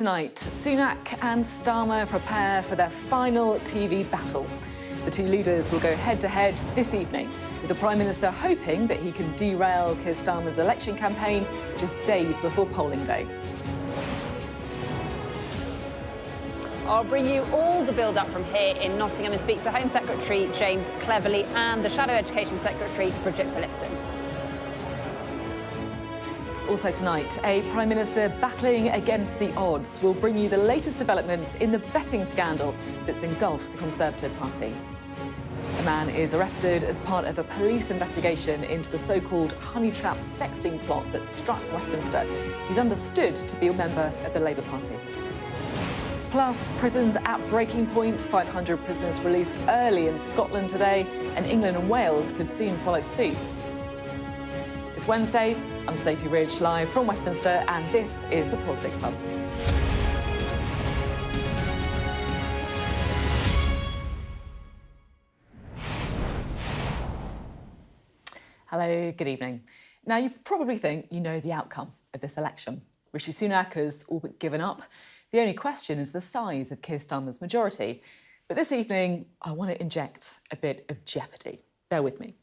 Tonight, Sunak and Starmer prepare for their final TV battle. The two leaders will go head-to-head this evening, with the Prime Minister hoping that he can derail Keir Starmer's election campaign just days before polling day. I'll bring you all the build-up from here in Nottingham and speak to the Home Secretary, James Cleverly, and the Shadow Education Secretary, Bridget Phillipson. Also tonight, a Prime Minister battling against the odds. We'll bring you the latest developments in the betting scandal that's engulfed the Conservative Party. A man is arrested as part of a police investigation into the so-called honey trap sexting plot that struck Westminster. He's understood to be a member of the Labour Party. Plus, prisons at breaking point. 500 prisoners released early in Scotland today, and England and Wales could soon follow suit. It's Wednesday. I'm Sophy Ridge, live from Westminster, and this is the Politics Hub. Hello, good evening. Now, you probably think you know the outcome of this election. Rishi Sunak has all but given up. The only question is the size of Keir Starmer's majority. But this evening, I want to inject a bit of jeopardy. Bear with me.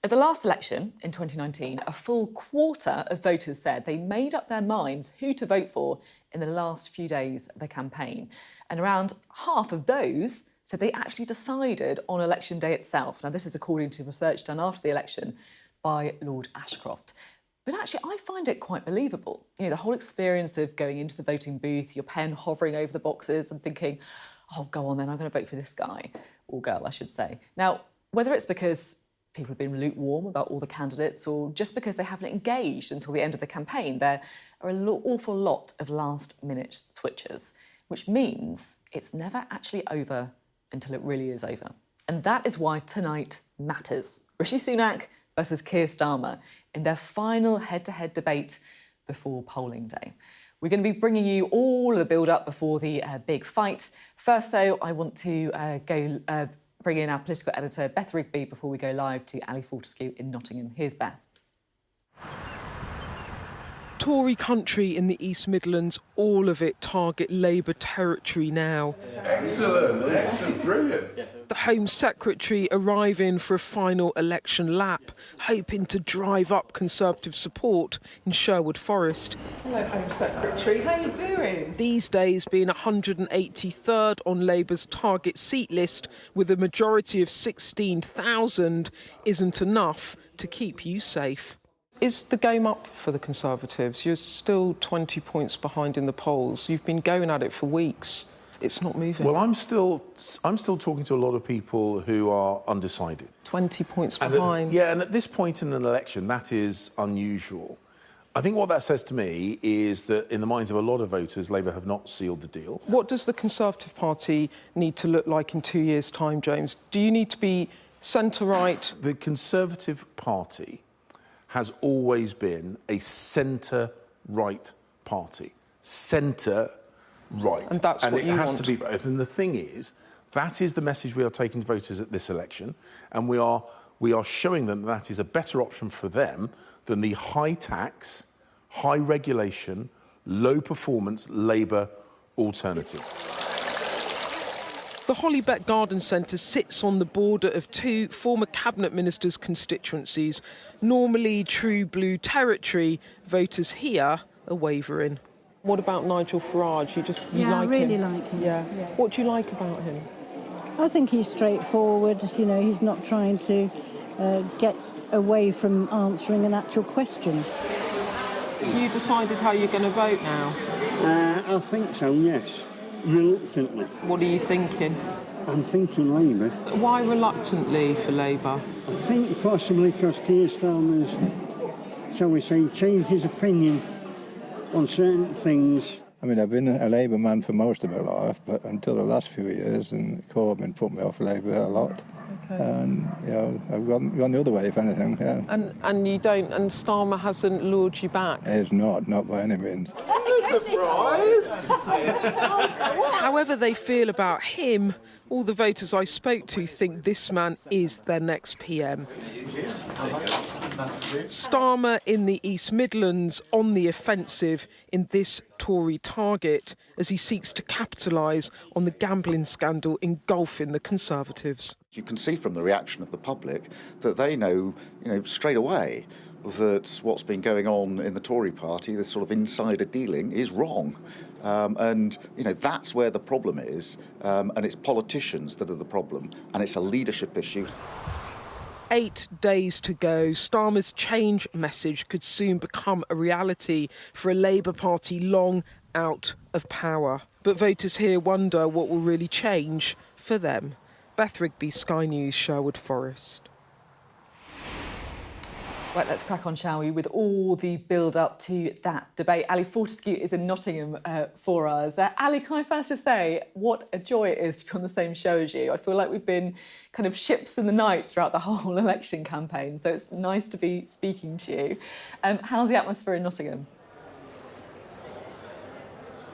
At the last election in 2019, a full quarter of voters said they made up their minds who to vote for in the last few days of the campaign. And around half of those said they actually decided on election day itself. Now, this is according to research done after the election by Lord Ashcroft. But actually, I find it quite believable. You know, the whole experience of going into the voting booth, your pen hovering over the boxes and thinking, oh, go on then, I'm going to vote for this guy, or girl, I should say. Now, whether it's because people have been lukewarm about all the candidates or just because they haven't engaged until the end of the campaign, there are an awful lot of last-minute switchers, which means it's never actually over until it really is over. And that is why tonight matters. Rishi Sunak versus Keir Starmer in their final head-to-head debate before polling day. We're going to be bringing you all of the build-up before the big fight. First, though, I want to bring in our political editor, Beth Rigby, before we go live to Ali Fortescue in Nottingham. Here's Beth. Tory country in the East Midlands, all of it target Labour territory now. Excellent, brilliant. The Home Secretary arriving for a final election lap, hoping to drive up Conservative support in Sherwood Forest. Hello, Home Secretary, how are you doing? These days being 183rd on Labour's target seat list with a majority of 16,000 isn't enough to keep you safe. Is the game up for the Conservatives? You're still 20 points behind in the polls. You've been going at it for weeks. It's not moving. Well, I'm still talking to a lot of people who are undecided. 20 points behind. And at this point in an election, that is unusual. I think what that says to me is that in the minds of a lot of voters, Labour have not sealed the deal. What does the Conservative Party need to look like in 2 years' time, James? Do you need to be centre-right? The Conservative Party has always been a centre-right party. Centre-right. And that's what you want. And it has to be both. And the thing is, that is the message we are taking to voters at this election, and we are showing them that is a better option for them than the high tax, high regulation, low performance Labour alternative. The Hollybet Garden Centre sits on the border of two former Cabinet Ministers' constituencies. Normally true blue territory, voters here are wavering. What about Nigel Farage? You like him? I really like him. Yeah. What do you like about him? I think he's straightforward. You know, he's not trying to get away from answering an actual question. Have you decided how you're going to vote now? I think so, yes. Reluctantly. What are you thinking? I'm thinking Labour. Why reluctantly for Labour? I think possibly because Keir Starmer's, shall we say, changed his opinion on certain things. I mean, I've been a Labour man for most of my life, but until the last few years, and Corbyn put me off Labour a lot. Okay. And, you know, I've gone the other way, if anything, yeah. And you don't, and Starmer hasn't lured you back? He is not by any means. Surprise! However they feel about him, all the voters I spoke to think this man is their next PM. Starmer in the East Midlands on the offensive in this Tory target as he seeks to capitalise on the gambling scandal engulfing the Conservatives. You can see from the reaction of the public that they know, straight away that what's been going on in the Tory party, this sort of insider dealing, is wrong. And that's where the problem is, and it's politicians that are the problem, and it's a leadership issue. 8 days to go. Starmer's change message could soon become a reality for a Labour Party long out of power. But voters here wonder what will really change for them. Beth, Rigby, Sky News, Sherwood Forest. Right, let's crack on, shall we, with all the build-up to that debate. Ali Fortescue is in Nottingham for us. Ali, can I first just say what a joy it is to be on the same show as you. I feel like we've been kind of ships in the night throughout the whole election campaign, so it's nice to be speaking to you. How's the atmosphere in Nottingham?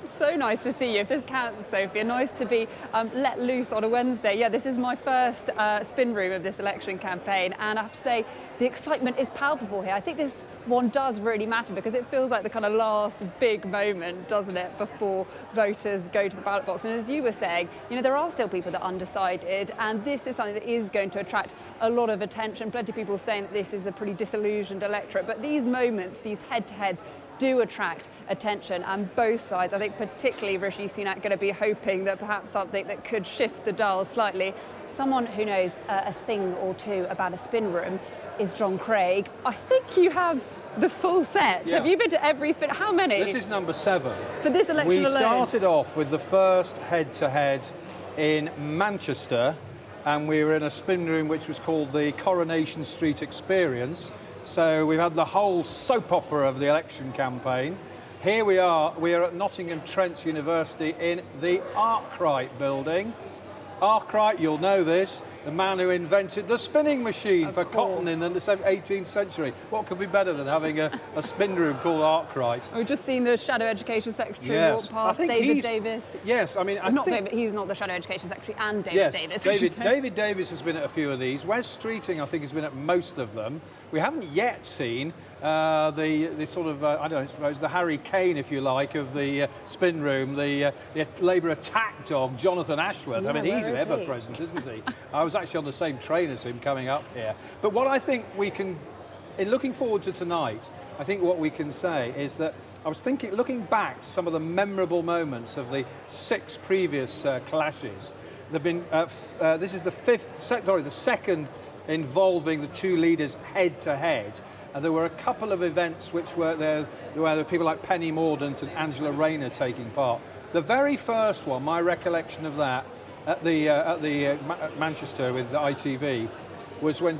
So nice to see you. If this counts, Sophie, nice to be let loose on a Wednesday. Yeah, this is my first spin room of this election campaign, and I have to say the excitement is palpable here. I think this one does really matter because it feels like the kind of last big moment, doesn't it, before voters go to the ballot box. And as you were saying, there are still people that are undecided, and this is something that is going to attract a lot of attention. Plenty of people saying that this is a pretty disillusioned electorate, but these moments, these head-to-heads, do attract attention, and both sides, I think particularly Rishi Sunak, going to be hoping that perhaps something that could shift the dial slightly. Someone who knows a thing or two about a spin room is John Craig. I think you have the full set. Yeah. Have you been to every spin? How many? This is number 7. For this election alone? We started off with the first head-to-head in Manchester, and we were in a spin room which was called the Coronation Street Experience. So we've had the whole soap opera of the election campaign. Here we are at Nottingham Trent University in the Arkwright building. Arkwright, you'll know this, the man who invented the spinning machine for cotton in the 18th century. What could be better than having a spin room called Arkwright? We've just seen the Shadow Education Secretary walk past, David Davis. Yes, I mean, he's not the Shadow Education Secretary, and David Davis. David Davis has been at a few of these. Wes Streeting, I think, has been at most of them. We haven't yet seen the sort of, I don't know, I suppose the Harry Kane, if you like, of the spin room, the Labour attack dog, Jonathan Ashworth. Yeah, I mean, he's ever present, isn't he? I was actually on the same train as him coming up here. But what I think we can, in looking forward to tonight, I think what we can say is that I was thinking, looking back to some of the memorable moments of the 6 previous clashes. There've been, this is the second involving the 2 leaders head-to-head. And there were a couple of events which were there where there were people like Penny Mordaunt and Angela Rayner taking part. The very first one, my recollection of that, at Manchester with the ITV, was when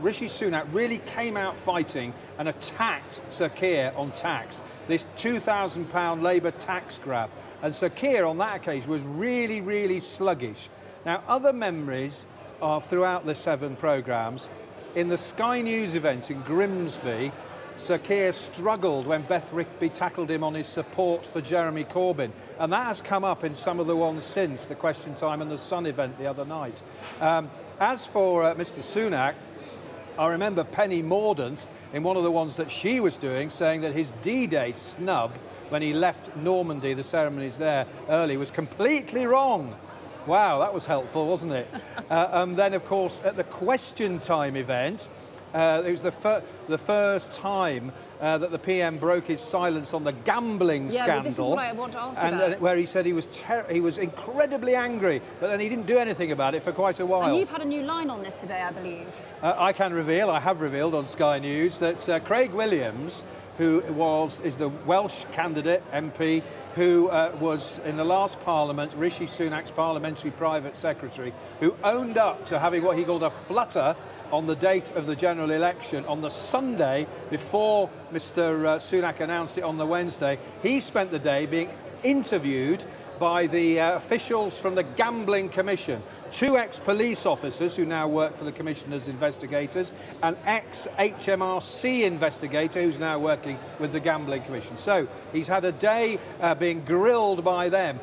Rishi Sunak really came out fighting and attacked Sir Keir on tax, this £2,000 Labour tax grab. And Sir Keir on that occasion was really, really sluggish. Now, other memories of throughout the 7 programmes, in the Sky News event in Grimsby, Sir Keir struggled when Beth Rigby tackled him on his support for Jeremy Corbyn. And that has come up in some of the ones since, the Question Time and the Sun event the other night. As for Mr Sunak, I remember Penny Mordaunt, in one of the ones that she was doing, saying that his D-Day snub, when he left Normandy, the ceremonies there early, was completely wrong. Wow, that was helpful, wasn't it? And then, of course, at the Question Time event, it was the first time that the PM broke his silence on the gambling scandal. But this is what I want to ask about. Where he said he was incredibly angry, but then he didn't do anything about it for quite a while. And you've had a new line on this today, I believe. I have revealed on Sky News that Craig Williams, who is the Welsh candidate MP, who was in the last Parliament, Rishi Sunak's parliamentary private secretary, who owned up to having what he called a flutter on the date of the general election on the Sunday before Mr Sunak announced it on the Wednesday. He spent the day being interviewed by the officials from the Gambling Commission, 2 ex-police officers who now work for the Commission as investigators, an ex-HMRC investigator who's now working with the Gambling Commission. So he's had a day being grilled by them.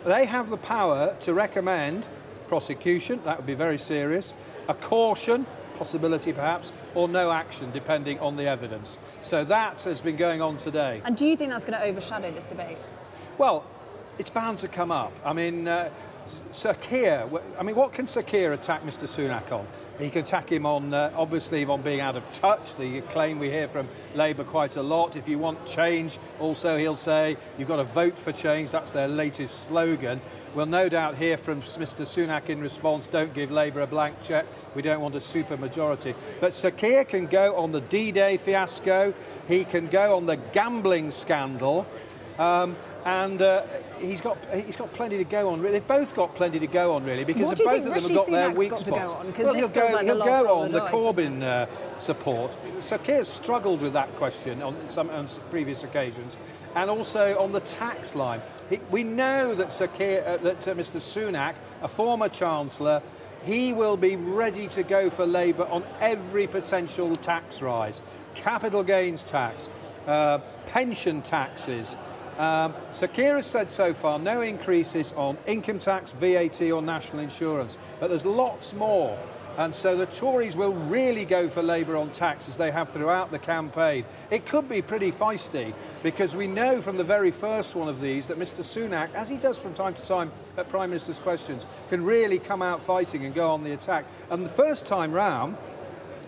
They have the power to recommend prosecution, that would be very serious, a caution, possibility perhaps, or no action depending on the evidence. So that has been going on today. And do you think that's going to overshadow this debate? Well, it's bound to come up. I mean, Sir Keir, what can Sir Keir attack Mr Sunak on? He can attack him on, obviously, on being out of touch, the claim we hear from Labour quite a lot. If you want change, also he'll say, you've got to vote for change. That's their latest slogan. We'll no doubt hear from Mr Sunak in response, don't give Labour a blank cheque. We don't want a super majority. But Sir Keir can go on the D-Day fiasco. He can go on the gambling scandal. And he's got plenty to go on. They've both got plenty to go on, really, because both of them have got their weak spots. Well, he'll go on the Corbyn support. Sir Keir's struggled with that question on some previous occasions, and also on the tax line. We know that Mr Sunak, a former Chancellor, he will be ready to go for Labour on every potential tax rise, capital gains tax, pension taxes. Sir Keir has said so far no increases on income tax, VAT or national insurance, but there's lots more. And so the Tories will really go for Labour on tax, as they have throughout the campaign. It could be pretty feisty, because we know from the very first one of these that Mr Sunak, as he does from time to time at Prime Minister's questions, can really come out fighting and go on the attack. And the first time round,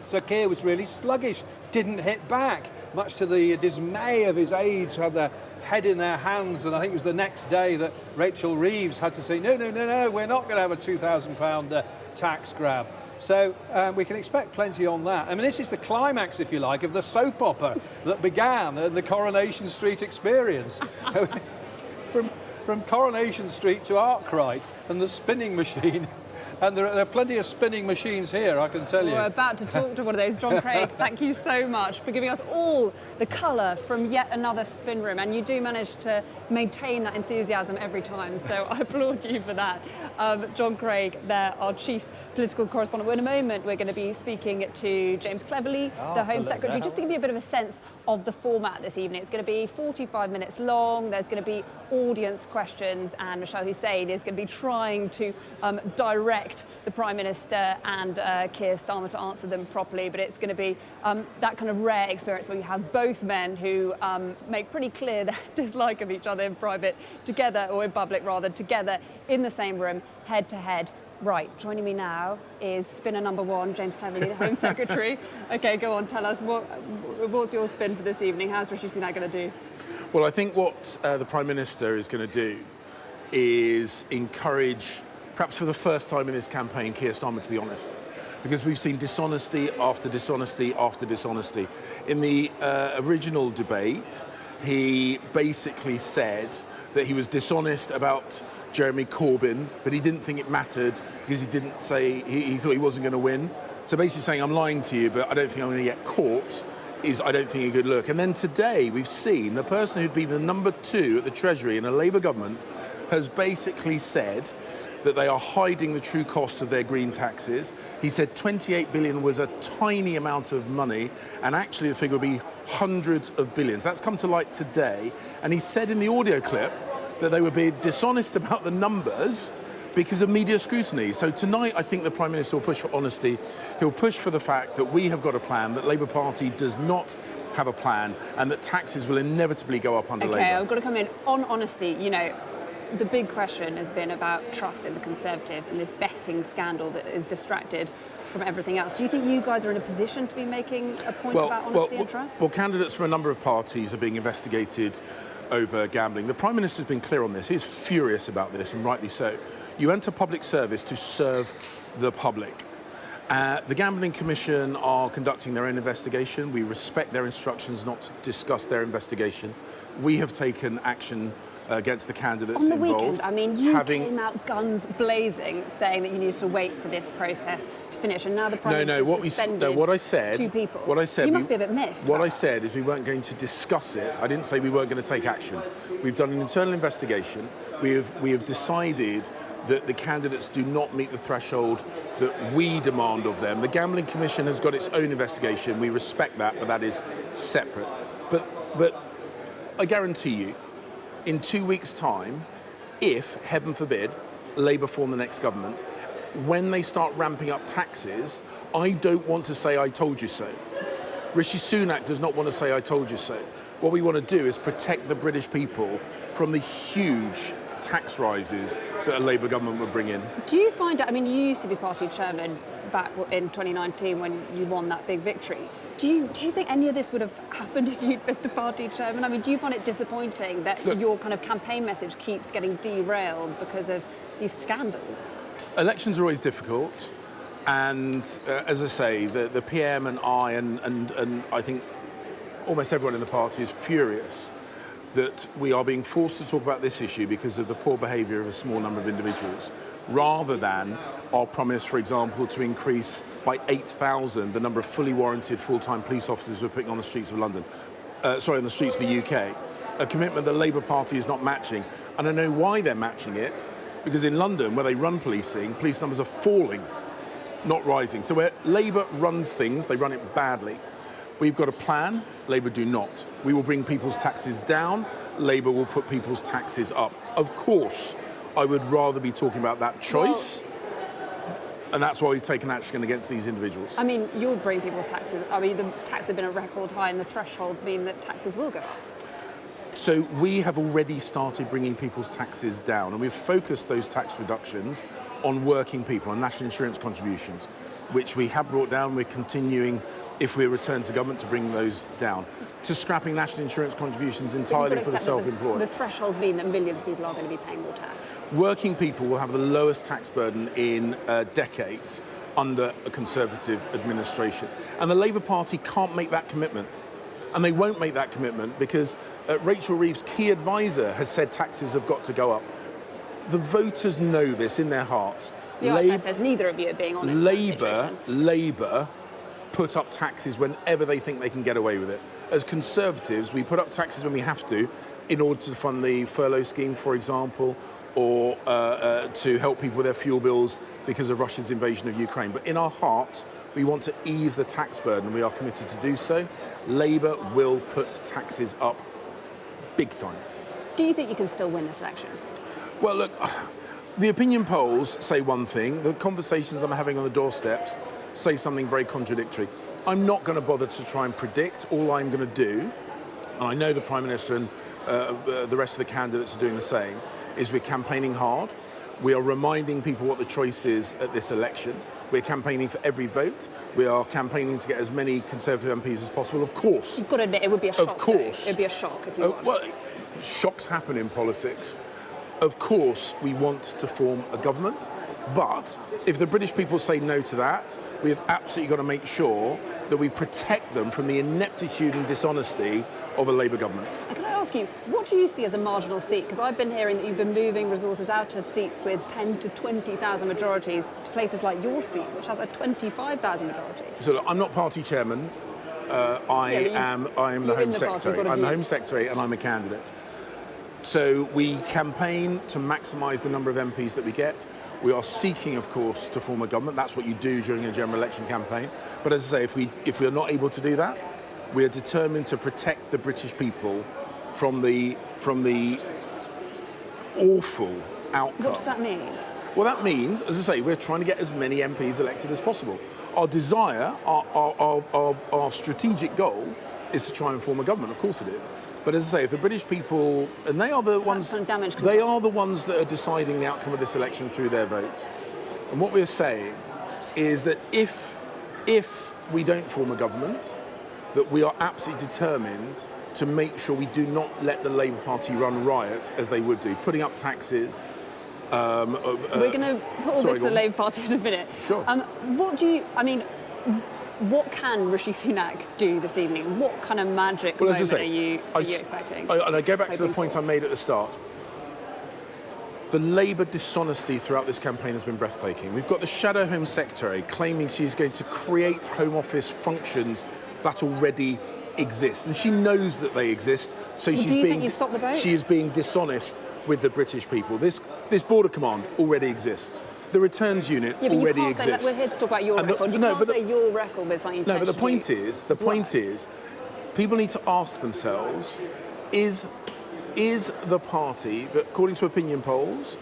Sir Keir was really sluggish, didn't hit back, much to the dismay of his aides who had their head in their hands. And I think it was the next day that Rachel Reeves had to say, no, we're not going to have a £2,000 tax grab. So we can expect plenty on that. I mean, this is the climax, if you like, of the soap opera that began the Coronation Street experience. From Coronation Street to Arkwright and the spinning machine. And there are plenty of spinning machines here, I can tell you. We're about to talk to one of those. John Craig, thank you so much for giving us all the colour from yet another spin room. And you do manage to maintain that enthusiasm every time, so I applaud you for that. John Craig, there, our chief political correspondent. Well, in a moment, we're going to be speaking to James Cleverly, the Home Secretary, just to give you a bit of a sense of the format this evening. It's going to be 45 minutes long. There's going to be audience questions, and Michelle Hussein is going to be trying to direct the Prime Minister and Keir Starmer to answer them properly, but it's going to be that kind of rare experience where you have both men who make pretty clear their dislike of each other in private together, or in public rather, together in the same room, head to head. Right, joining me now is spinner number one, James Cleverly, the Home Secretary. OK, go on, tell us, what's your spin for this evening? How's Rishi Sunak going to do? Well, I think what the Prime Minister is going to do is encourage, perhaps for the first time in his campaign, Keir Starmer to be honest. Because we've seen dishonesty after dishonesty after dishonesty. In the original debate, he basically said that he was dishonest about Jeremy Corbyn, but he didn't think it mattered because he didn't say, he thought he wasn't going to win. So basically saying, I'm lying to you, but I don't think I'm going to get caught, is, I don't think, a good look. And then today we've seen the person who'd been the number 2 at the Treasury in a Labour government has basically said that they are hiding the true cost of their green taxes. He said 28 billion was a tiny amount of money, and actually the figure would be hundreds of billions. That's come to light today. And he said in the audio clip that they would be dishonest about the numbers because of media scrutiny. So tonight, I think the Prime Minister will push for honesty. He'll push for the fact that we have got a plan, that Labour Party does not have a plan, and that taxes will inevitably go up under Labour. OK, I've got to come in on honesty. You know, the big question has been about trust in the Conservatives and this betting scandal that is distracted from everything else. Do you think you guys are in a position to be making a point about honesty and trust? Well, candidates from a number of parties are being investigated over gambling. The Prime Minister's been clear on this. He's furious about this, and rightly so. You enter public service to serve the public. The Gambling Commission are conducting their own investigation. We respect their instructions not to discuss their investigation. We have taken action against the candidates involved. On the weekend, I mean, you came out guns blazing, saying that you needed to wait for this process to finish, and now the Prime Minister suspended what I said, 2 people. What I said, you must be a bit miffed. What I said is we weren't going to discuss it. I didn't say we weren't going to take action. We've done an internal investigation. We have decided that the candidates do not meet the threshold that we demand of them. The Gambling Commission has got its own investigation. We respect that, but that is separate. But I guarantee you, in 2 weeks' time, if, heaven forbid, Labour form the next government, when they start ramping up taxes, I don't want to say I told you so. Rishi Sunak does not want to say I told you so. What we want to do is protect the British people from the huge tax rises that a Labour government would bring in. Do you find it, I mean, you used to be party chairman back in 2019 when you won that big victory. Do you think any of this would have happened if you'd been the party chairman? I mean, do you find it disappointing that your kind of campaign message keeps getting derailed because of these scandals? Elections are always difficult, and as I say, the PM and I and I think almost everyone in the party is furious that we are being forced to talk about this issue because of the poor behaviour of a small number of individuals, rather than our promise, for example, to increase by 8,000 the number of fully warranted full-time police officers we're putting on the streets of London, on the streets of the UK, a commitment the Labour Party is not matching. And I know why they're matching it, because in London, where they run policing, police numbers are falling, not rising. So where Labour runs things, they run it badly. We've got a plan, Labour do not. We will bring people's taxes down, Labour will put people's taxes up. Of course, I would rather be talking about that choice, and that's why we've taken action against these individuals. I mean, you'll bring people's taxes. I mean, the taxes have been at record high, and the thresholds mean that taxes will go up. So we have already started bringing people's taxes down, and we've focused those tax reductions on working people, on national insurance contributions, which we have brought down. We're continuing, if we return to government, to bring those down, to scrapping national insurance contributions entirely for the self-employed. The thresholds mean that millions of people are going to be paying more tax. Working people will have the lowest tax burden in decades under a Conservative administration. And the Labour Party can't make that commitment. And they won't make that commitment because Rachel Reeves' key advisor has said taxes have got to go up. The voters know this in their hearts. The IFS says neither of you are being honest. Labour put up taxes whenever they think they can get away with it. As Conservatives, we put up taxes when we have to in order to fund the furlough scheme, for example, or to help people with their fuel bills because of Russia's invasion of Ukraine. But in our heart, we want to ease the tax burden. We are committed to do so. Labour will put taxes up big time. Do you think you can still win this election? Well, look, the opinion polls say one thing. The conversations I'm having on the doorsteps say something very contradictory. I'm not going to bother to try and predict. All I'm going to do, and I know the Prime Minister and the rest of the candidates are doing the same, is we're campaigning hard. We are reminding people what the choice is at this election. We're campaigning for every vote. We are campaigning to get as many Conservative MPs as possible, of course. You've got to admit, it would be a shock. Of course. It would be a shock if you won. Well, shocks happen in politics. Of course, we want to form a government, but if the British people say no to that, we have absolutely got to make sure that we protect them from the ineptitude and dishonesty of a Labour government. And can I ask you, what do you see as a marginal seat? Because I've been hearing that you've been moving resources out of seats with 10 to 20,000 majorities to places like your seat, which has a 25,000 majority. So look, I'm not party chairman. I am the Home Secretary. I'm the Home Secretary and I'm a candidate. So we campaign to maximise the number of MPs that we get. We are seeking, of course, to form a government. That's what you do during a general election campaign. But as I say, if we are not able to do that, we are determined to protect the British people from the awful outcome. What does that mean? Well, that means, as I say, we're trying to get as many MPs elected as possible. Our desire, our strategic goal is to try and form a government. Of course it is. But as I say, if the British people, and they are the ones that are deciding the outcome of this election through their votes. And what we're saying is that if we don't form a government, that we are absolutely determined to make sure we do not let the Labour Party run riot as they would do, putting up taxes. We're going to put all this to the Labour Party in a minute. Sure. What can Rishi Sunak do this evening? What kind of magic moment are you expecting? And I go back to the point I made at the start. The Labour dishonesty throughout this campaign has been breathtaking. We've got the Shadow Home Secretary claiming she's going to create Home Office functions that already exist. And she knows that they exist, so think you stopped the vote? She is being dishonest with the British people. This Border Command already exists. The returns unit already exists. We're here to talk about your record. You can't say your record with something. No, but the point is, people need to ask themselves: is the party that, according to opinion polls,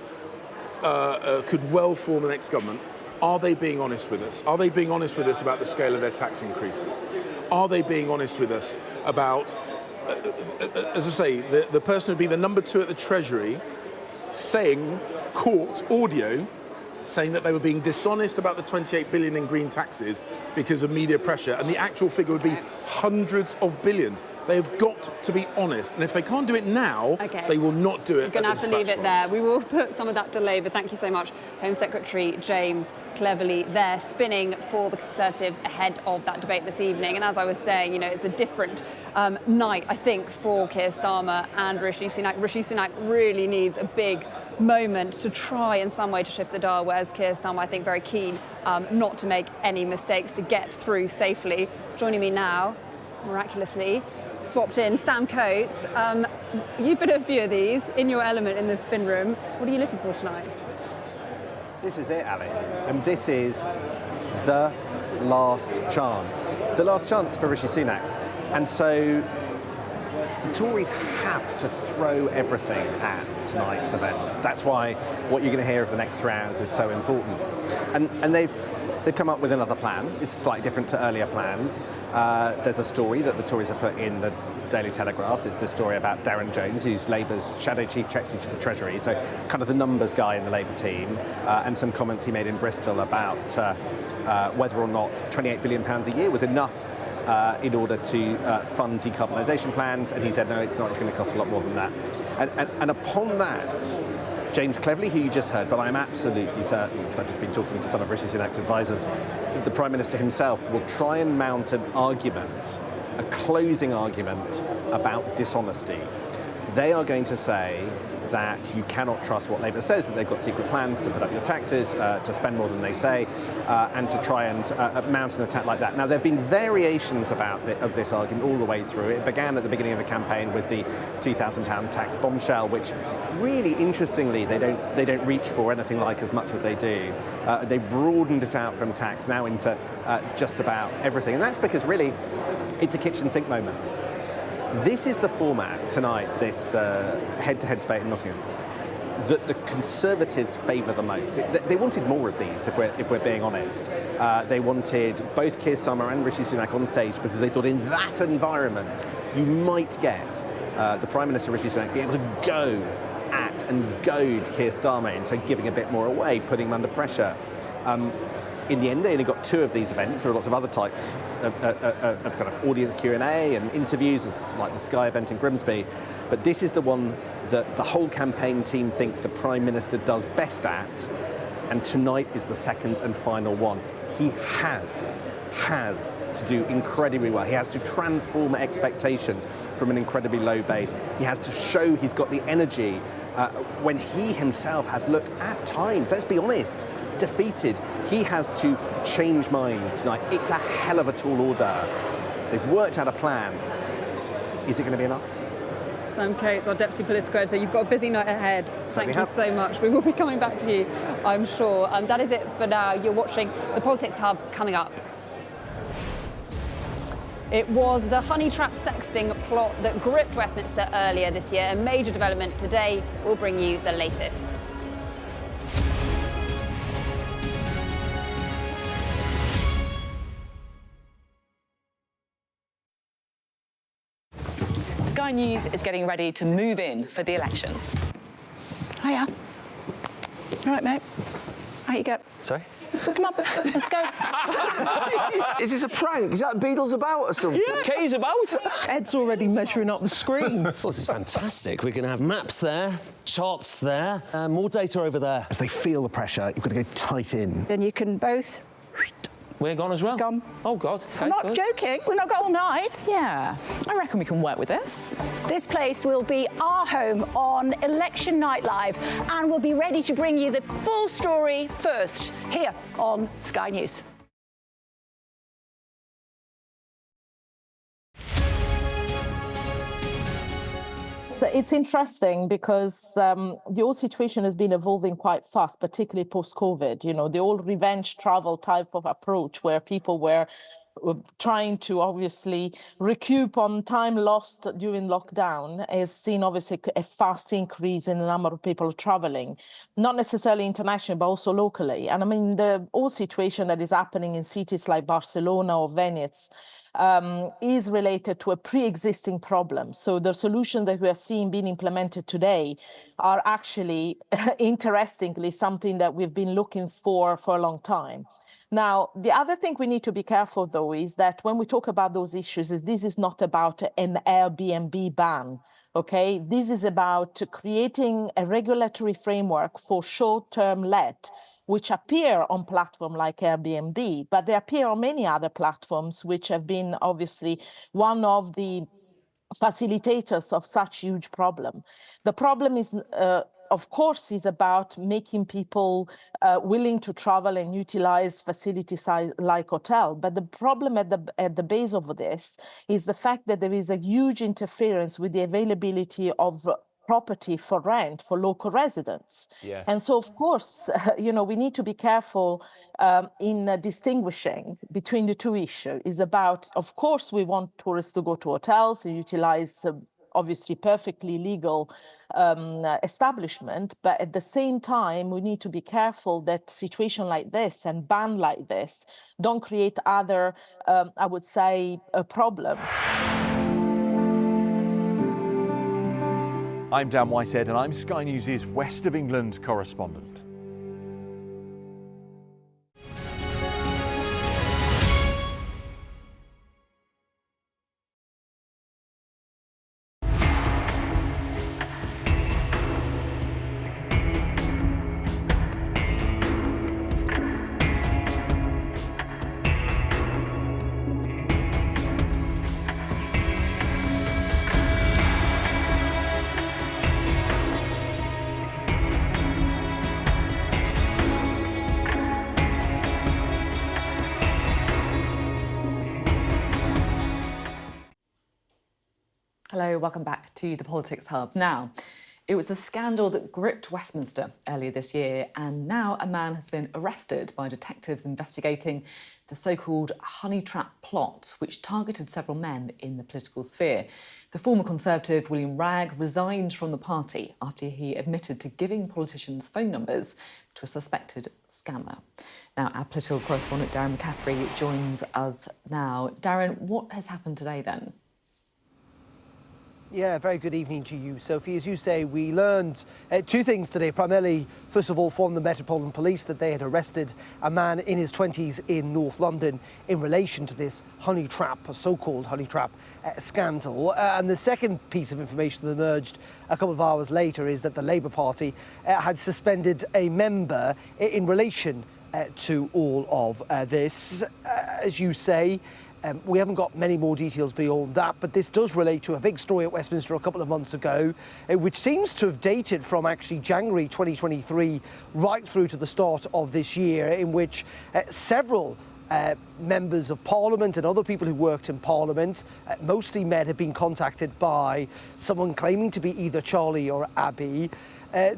could well form the next government? Are they being honest with us? Are they being honest with us about the scale of their tax increases? Are they being honest with us about, as I say, the person who'd be the number 2 at the Treasury saying, court audio, saying that they were being dishonest about the 28 billion in green taxes because of media pressure, and the actual figure would be hundreds of billions. They have got to be honest, and if they can't do it now, they will not do it. We're going to have to leave it there. We will put some of that delay, but thank you so much, Home Secretary James, cleverly there, spinning for the Conservatives ahead of that debate this evening. And as I was saying, you know, it's a different night, I think, for Keir Starmer and Rishi Sunak. Rishi Sunak really needs a big moment to try in some way to shift the dial, whereas Keir Starmer, I think, very keen not to make any mistakes, to get through safely. Joining me now, miraculously, swapped in Sam Coates. You've been at a few of these in your element in the spin room. What are you looking for tonight? This is it, Ali. And this is the last chance for Rishi Sunak. And so the Tories have to throw everything at tonight's event. That's why what you're going to hear over the next 3 hours is so important. And they've come up with another plan. It's slightly different to earlier plans. There's a story that the Tories have put in the Daily Telegraph. It's the story about Darren Jones, who's Labour's Shadow Chief Secretary to the Treasury, so kind of the numbers guy in the Labour team, and some comments he made in Bristol about whether or not £28 billion a year was enough in order to fund decarbonisation plans, and he said, no, it's not, it's going to cost a lot more than that. And upon that, James Cleverly, who you just heard, but I'm absolutely certain, because I've just been talking to some of Rishi Sunak's advisors, the Prime Minister himself will try and mount an argument, a closing argument about dishonesty. They are going to say that you cannot trust what Labour says, that they've got secret plans to put up your taxes, to spend more than they say, and to try and mount an attack like that. Now, there have been variations of this argument all the way through. It began at the beginning of the campaign with the £2,000 tax bombshell, which really, interestingly, they don't reach for anything like as much as they do. They broadened it out from tax now into just about everything, and that's because really it's a kitchen sink moment. This is the format tonight, this head-to-head debate in Nottingham, that the Conservatives favour the most. They wanted more of these, if we're being honest. They wanted both Keir Starmer and Rishi Sunak on stage because they thought in that environment you might get the Prime Minister, Rishi Sunak, be able to go at and goad Keir Starmer into giving a bit more away, putting him under pressure. In the end, they only got 2 of these events. There are lots of other types of kind of audience Q&A and interviews, like the Sky event in Grimsby. But this is the one that the whole campaign team think the Prime Minister does best at. And tonight is the second and final one. He has to do incredibly well. He has to transform expectations from an incredibly low base. He has to show he's got the energy when he himself has looked at times, let's be honest, defeated. He has to change minds tonight. It's a hell of a tall order. They've worked out a plan. Is it going to be enough? Sam Coates, our Deputy Political Editor, you've got a busy night ahead. Thank you so much. We will be coming back to you, I'm sure. That is it for now. You're watching the Politics Hub. Coming up, it was the honey trap sexting plot that gripped Westminster earlier this year. A major development today. We'll bring you the latest. Sky News is getting ready to move in for the election. Hiya. All right, mate. Out you go. Sorry? Come on, let's go. Is this a prank? Is that Beatles about or something? Yeah. K's about? Ed's already measuring up the screens. Well, this is fantastic. We're going to have maps there, charts there, more data over there. As they feel the pressure, you've got to go tight in. Then you can both... We're gone as well? Gone. Oh, God. I'm not joking. We've not got all night. Yeah, I reckon we can work with this. This place will be our home on Election Night Live, and we'll be ready to bring you the full story first, here on Sky News. It's interesting because the whole situation has been evolving quite fast, particularly post-COVID. You know, the old revenge travel type of approach where people were trying to obviously recoup on time lost during lockdown, has seen obviously a fast increase in the number of people traveling, not necessarily internationally, but also locally. And I mean, the whole situation that is happening in cities like Barcelona or Venice is related to a pre-existing problem. So the solutions that we are seeing being implemented today are actually, interestingly, something that we've been looking for a long time. Now, the other thing we need to be careful, though, is that when we talk about those issues, is this is not about an Airbnb ban, okay? This is about creating a regulatory framework for short-term let, which appear on platforms like Airbnb, but they appear on many other platforms, which have been obviously one of the facilitators of such huge problem. The problem is, of course, is about making people willing to travel and utilize facilities like hotel. But the problem at the base of this is the fact that there is a huge interference with the availability of property for rent for local residents. Yes. And so, of course, we need to be careful in distinguishing between the two issues. Is about, of course, we want tourists to go to hotels and utilize obviously perfectly legal establishment, but at the same time, we need to be careful that situation like this and ban like this don't create other, I would say, problems. I'm Dan Whitehead and I'm Sky News' West of England correspondent. Hello, welcome back to the Politics Hub. Now, it was the scandal that gripped Westminster earlier this year, and now a man has been arrested by detectives investigating the so-called honey trap plot, which targeted several men in the political sphere. The former Conservative William Wragg resigned from the party after he admitted to giving politicians phone numbers to a suspected scammer. Now, our political correspondent Darren McCaffrey joins us now. Darren, what has happened today then? Yeah, very good evening to you, Sophie. As you say, we learned two things today. Primarily, first of all, from the Metropolitan Police that they had arrested a man in his 20s in North London in relation to this honey trap, a so-called honey trap scandal. And the second piece of information that emerged a couple of hours later is that the Labour Party had suspended a member in relation to all of this. As you say, we haven't got many more details beyond that, but this does relate to a big story at Westminster a couple of months ago, which seems to have dated from actually January 2023 right through to the start of this year, in which several members of Parliament and other people who worked in Parliament, mostly men, have been contacted by someone claiming to be either Charlie or Abby,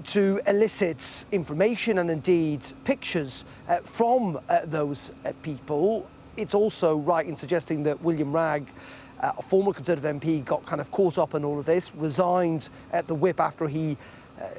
to elicit information and indeed pictures from those people. It's also right in suggesting that William Wragg, a former Conservative MP, got kind of caught up in all of this, resigned at the whip after he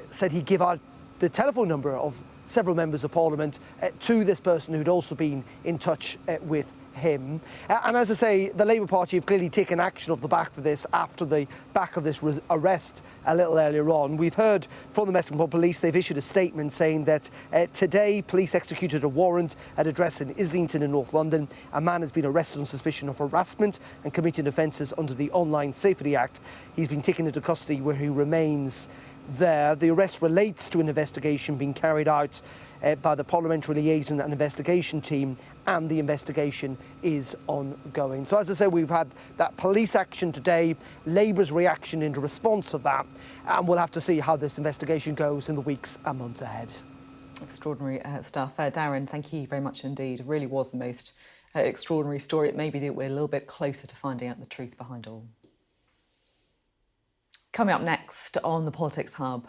said he'd give out the telephone number of several members of Parliament to this person who'd also been in touch with him. And as I say, the Labour Party have clearly taken action off the back of this after the back of this arrest a little earlier on. We've heard from the Metropolitan Police, they've issued a statement saying that today police executed a warrant at address in Islington in North London. A man has been arrested on suspicion of harassment and committing offences under the Online Safety Act. He's been taken into custody where he remains there. The arrest relates to an investigation being carried out by the Parliamentary Liaison and Investigation Team, and the investigation is ongoing. So as I said, we've had that police action today, Labour's reaction in response to that, and we'll have to see how this investigation goes in the weeks and months ahead. Extraordinary stuff. Darren, thank you very much indeed. It really was the most extraordinary story. It may be that we're a little bit closer to finding out the truth behind all. Coming up next on the Politics Hub,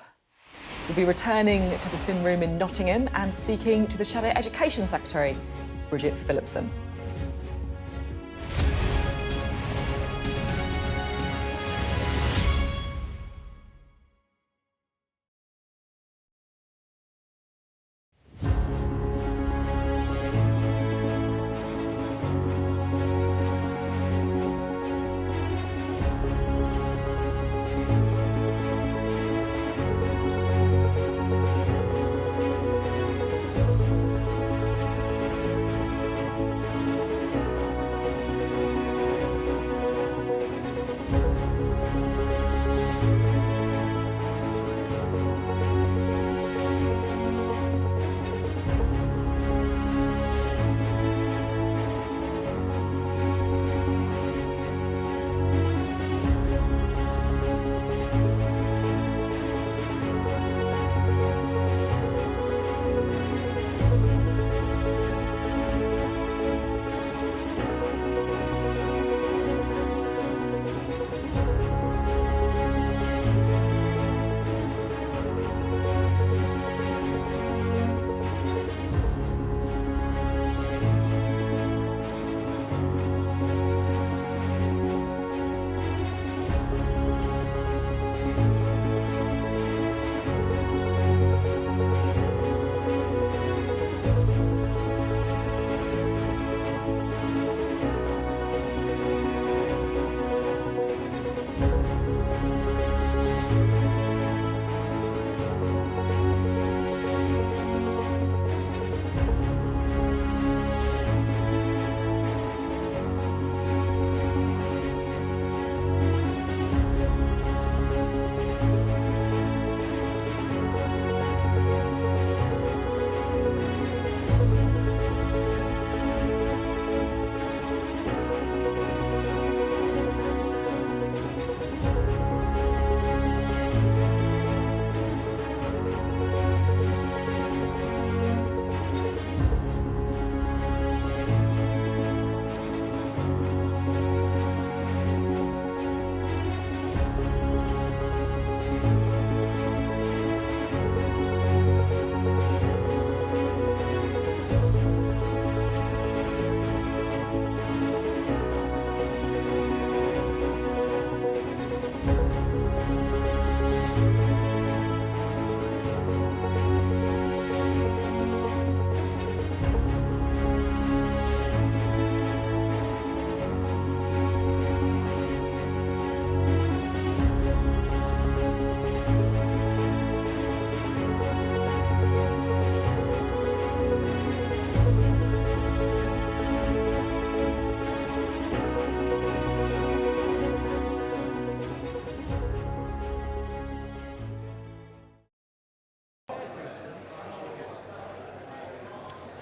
we'll be returning to the spin room in Nottingham and speaking to the Shadow Education Secretary, Bridget Phillipson.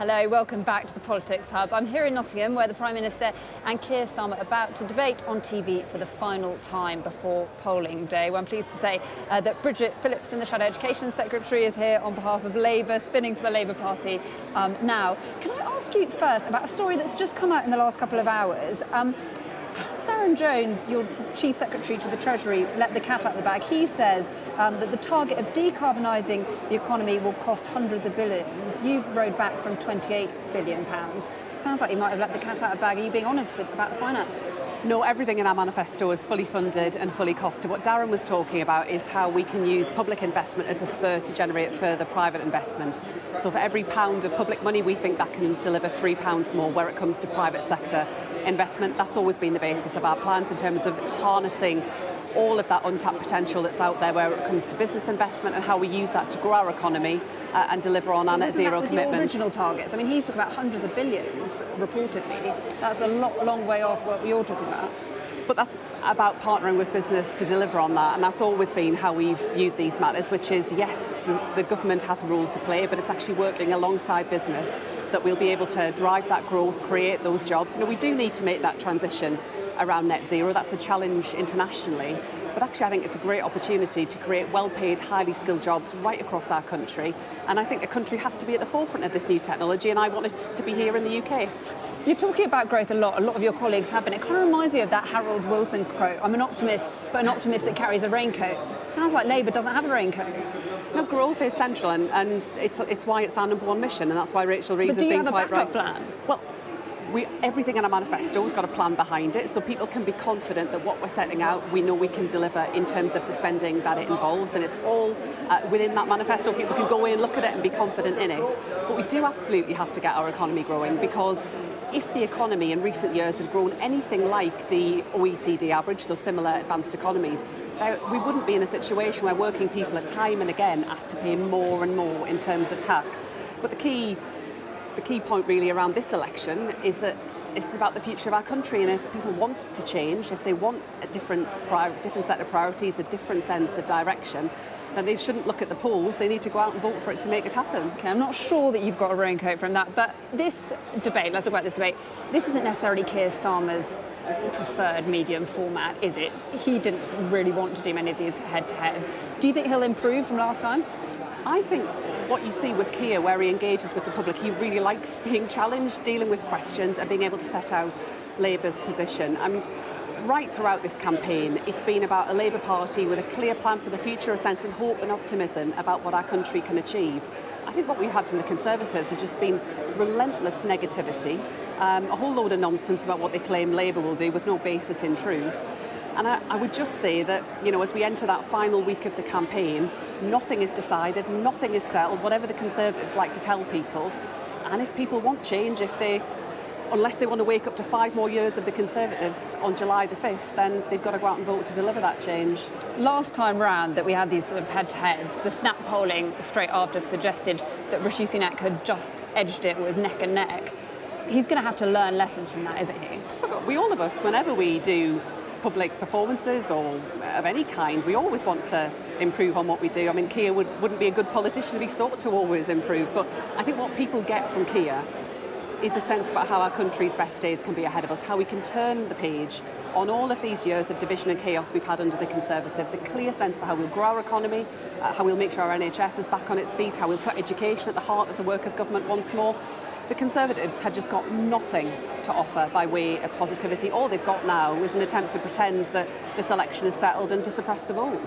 Hello, welcome back to the Politics Hub. I'm here in Nottingham where the Prime Minister and Keir Starmer are about to debate on TV for the final time before polling day. Well, I'm pleased to say that Bridget Phillipson, the Shadow Education Secretary, is here on behalf of Labour, spinning for the Labour Party now. Can I ask you first about a story that's just come out in the last couple of hours? Darren Jones, your Chief Secretary to the Treasury, let the cat out of the bag. He says that the target of decarbonising the economy will cost hundreds of billions. You've rode back from £28 billion. Sounds like you might have let the cat out of the bag. Are you being honest about the finances? No, everything in our manifesto is fully funded and fully costed. What Darren was talking about is how we can use public investment as a spur to generate further private investment. So for every pound of public money, we think that can deliver £3 more where it comes to private sector investment. That's always been the basis of our plans in terms of harnessing all of that untapped potential that's out there where it comes to business investment and how we use that to grow our economy and deliver on our net zero commitments. The original targets. I mean, he's talking about hundreds of billions, reportedly. That's a long way off what you're talking about. But that's about partnering with business to deliver on that, and that's always been how we've viewed these matters, which is, yes, the government has a role to play, but it's actually working alongside business that we'll be able to drive that growth, create those jobs. You know, we do need to make that transition around net zero. That's a challenge internationally, but actually I think it's a great opportunity to create well-paid, highly skilled jobs right across our country, and I think the country has to be at the forefront of this new technology, and I want it to be here in the UK. You're talking about growth a lot of your colleagues have been. It kind of reminds me of that Harold Wilson quote, I'm an optimist, but an optimist that carries a raincoat. Sounds like Labour doesn't have a raincoat. No, growth is central, and it's why it's our number one mission, and that's why Rachel Reeves has been quite right. But do you have a backup plan? Well, everything in our manifesto has got a plan behind it, so people can be confident that what we're setting out, we know we can deliver in terms of the spending that it involves, and it's all within that manifesto. People can go in, look at it and be confident in it. But we do absolutely have to get our economy growing, because if the economy in recent years had grown anything like the OECD average, so similar advanced economies, we wouldn't be in a situation where working people are time and again asked to pay more and more in terms of tax. But the key point really around this election is that this is about the future of our country, and if people want to change, if they want a different set of priorities, a different sense of direction, then they shouldn't look at the polls. They need to go out and vote for it to make it happen. Okay, I'm not sure that you've got a raincoat from that, but this debate, let's talk about this debate, this isn't necessarily Keir Starmer's preferred medium format, is it? He didn't really want to do many of these head-to-heads. Do you think he'll improve from last time? I think what you see with Keir, where he engages with the public, he really likes being challenged, dealing with questions and being able to set out Labour's position. I mean, right throughout this campaign, it's been about a Labour Party with a clear plan for the future, a sense of hope and optimism about what our country can achieve. I think what we've had from the Conservatives has just been relentless negativity, a whole load of nonsense about what they claim Labour will do with no basis in truth. And I would just say that, you know, as we enter that final week of the campaign, nothing is decided, nothing is settled, whatever the Conservatives like to tell people. And if people want change, unless they want to wake up to 5 more years of the Conservatives on July the 5th, then they've got to go out and vote to deliver that change. Last time round that we had these sort of head-to-heads, the snap polling straight after suggested that Rishi Sunak had just edged it, was neck and neck. He's going to have to learn lessons from that, isn't he? We all of us, whenever we do public performances or of any kind, we always want to improve on what we do. I mean, Keir wouldn't be a good politician if he sought to always improve, but I think what people get from Keir is a sense about how our country's best days can be ahead of us, how we can turn the page on all of these years of division and chaos we've had under the Conservatives, a clear sense for how we'll grow our economy, how we'll make sure our NHS is back on its feet, how we'll put education at the heart of the work of government once more. The Conservatives had just got nothing to offer by way of positivity. All they've got now is an attempt to pretend that this election is settled and to suppress the vote.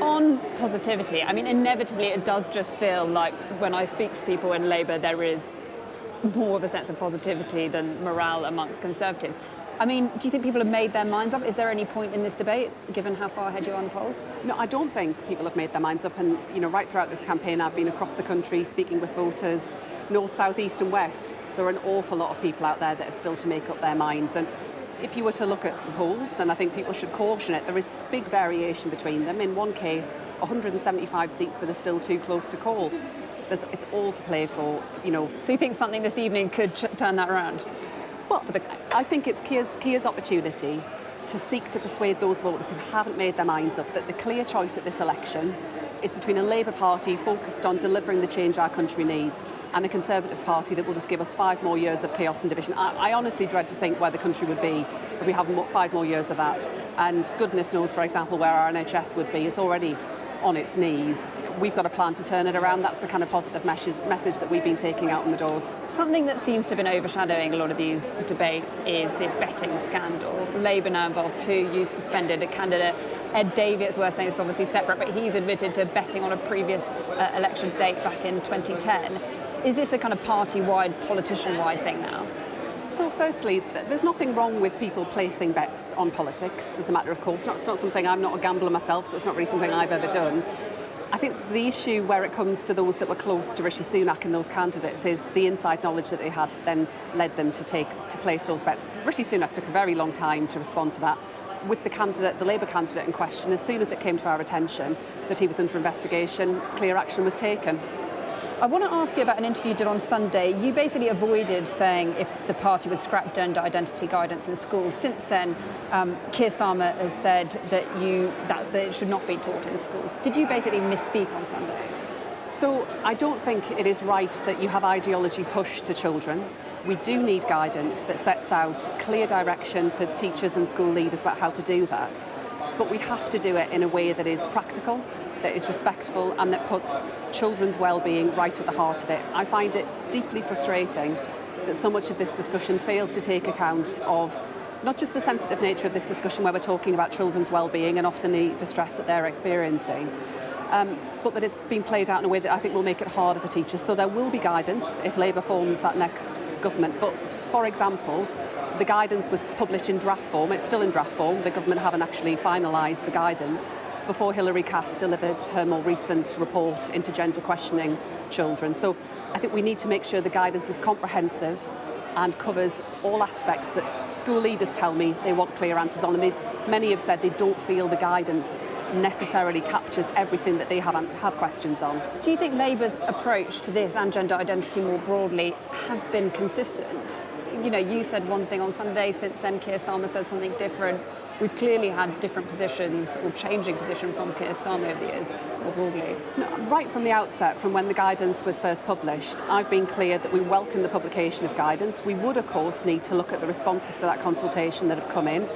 On positivity, I mean, inevitably it does just feel like when I speak to people in Labour, there is more of a sense of positivity than morale amongst Conservatives. I mean, do you think people have made their minds up? Is there any point in this debate, given how far ahead you are on the polls? No, I don't think people have made their minds up. And, you know, right throughout this campaign, I've been across the country speaking with voters, north, south, east and west. There are an awful lot of people out there that are still to make up their minds. And if you were to look at the polls, then I think people should caution it. There is big variation between them. In one case, 175 seats that are still too close to call. It's all to play for, you know. So you think something this evening could turn that around? Well, I think it's Keir's opportunity to seek to persuade those voters who haven't made their minds up that the clear choice at this election is between a Labour Party focused on delivering the change our country needs and a Conservative Party that will just give us 5 more years of chaos and division. I honestly dread to think where the country would be if we have 5 more years of that. And goodness knows, for example, where our NHS would be. It's already on its knees. We've got a plan to turn it around. That's the kind of positive message that we've been taking out on the doors. Something that seems to have been overshadowing a lot of these debates is this betting scandal. Labour now involved too. You've suspended a candidate. Ed Davey, it's worth saying, it's obviously separate, but he's admitted to betting on a previous election date back in 2010. Is this a kind of party-wide, politician-wide thing now? So firstly, there's nothing wrong with people placing bets on politics, as a matter of course. It's not something, I'm not a gambler myself, so it's not really something I've ever done. I think the issue where it comes to those that were close to Rishi Sunak and those candidates is the inside knowledge that they had then led them to place those bets. Rishi Sunak took a very long time to respond to that. With the Labour candidate in question, as soon as it came to our attention that he was under investigation, clear action was taken. I want to ask you about an interview you did on Sunday. You basically avoided saying if the party would scrap gender identity guidance in schools. Since then, Keir Starmer has said that it should not be taught in schools. Did you basically misspeak on Sunday? So I don't think it is right that you have ideology pushed to children. We do need guidance that sets out clear direction for teachers and school leaders about how to do that. But we have to do it in a way that is practical, that is respectful, and that puts children's well-being right at the heart of it. I find it deeply frustrating that so much of this discussion fails to take account of not just the sensitive nature of this discussion where we're talking about children's well-being and often the distress that they're experiencing, but that it's been played out in a way that I think will make it harder for teachers. So there will be guidance if Labour forms that next government. But, for example, the guidance was published in draft form. It's still in draft form. The government haven't actually finalised the guidance before Hilary Cass delivered her more recent report into gender questioning children. So I think we need to make sure the guidance is comprehensive and covers all aspects that school leaders tell me they want clear answers on. And many have said they don't feel the guidance necessarily captures everything that they have questions on. Do you think Labour's approach to this and gender identity more broadly has been consistent? You know, you said one thing on Sunday, since then Keir Starmer said something different. We've clearly had different positions or changing position from Keir Starmer over the years, more broadly. No, right from the outset, from when the guidance was first published, I've been clear that we welcome the publication of guidance. We would, of course, need to look at the responses to that consultation that have come in,